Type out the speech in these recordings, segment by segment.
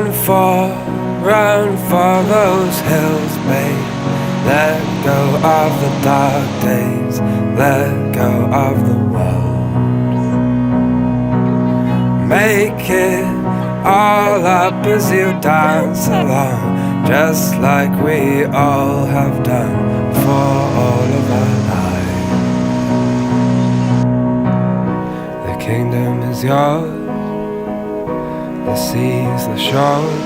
Run for those hills, babe. Let go of the dark days, let go of the world. Make it all up as you dance along, just like we all have done for all of our lives. The kingdom is yours, the seas, the shores.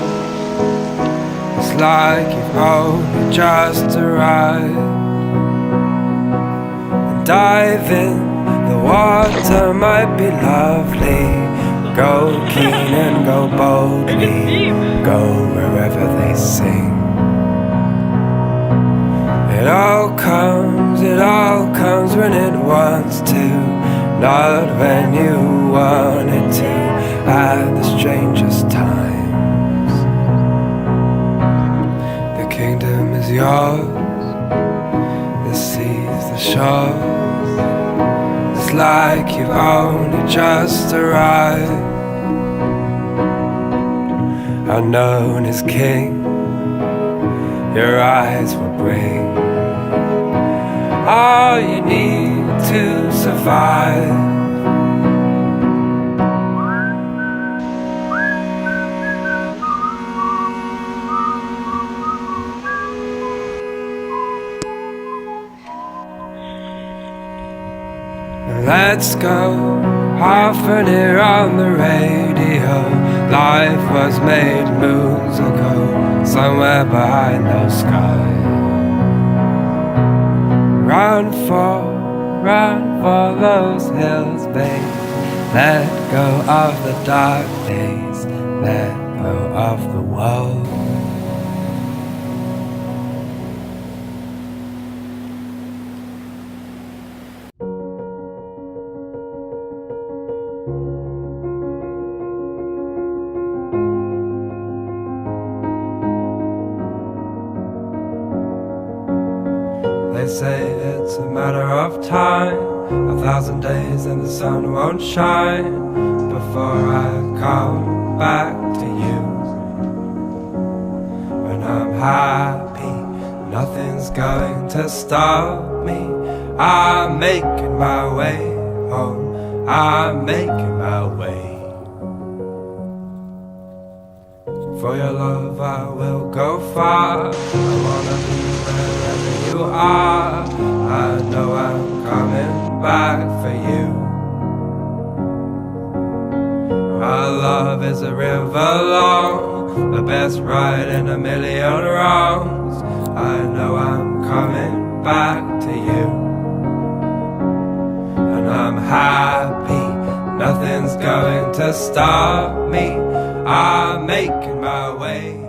It's like you've only just arrived. And dive in, the water might be lovely. Go keen and go boldly, go wherever they sing. It all comes when it wants to, not when you want it to, at the strangest times. The kingdom is yours, the seas, the shores. It's like you've only just arrived. Unknown is king, your eyes will bring all you need to survive. Let's go, often here on the radio. Life was made moons ago, somewhere behind those skies. Run for those hills, babe. Let go of the dark days, let go of the world. They say it's a matter of time, 1,000 days and the sun won't shine before I come back to you. When I'm happy, nothing's going to stop me. I'm making my way home, I'm making my way. For your love I will go far, I wanna be wherever you are. I know I'm coming back for you. Our love is a river long, the best ride in a million wrongs. I know I'm coming back to you. And I'm happy, nothing's going to stop me. I'm making my way.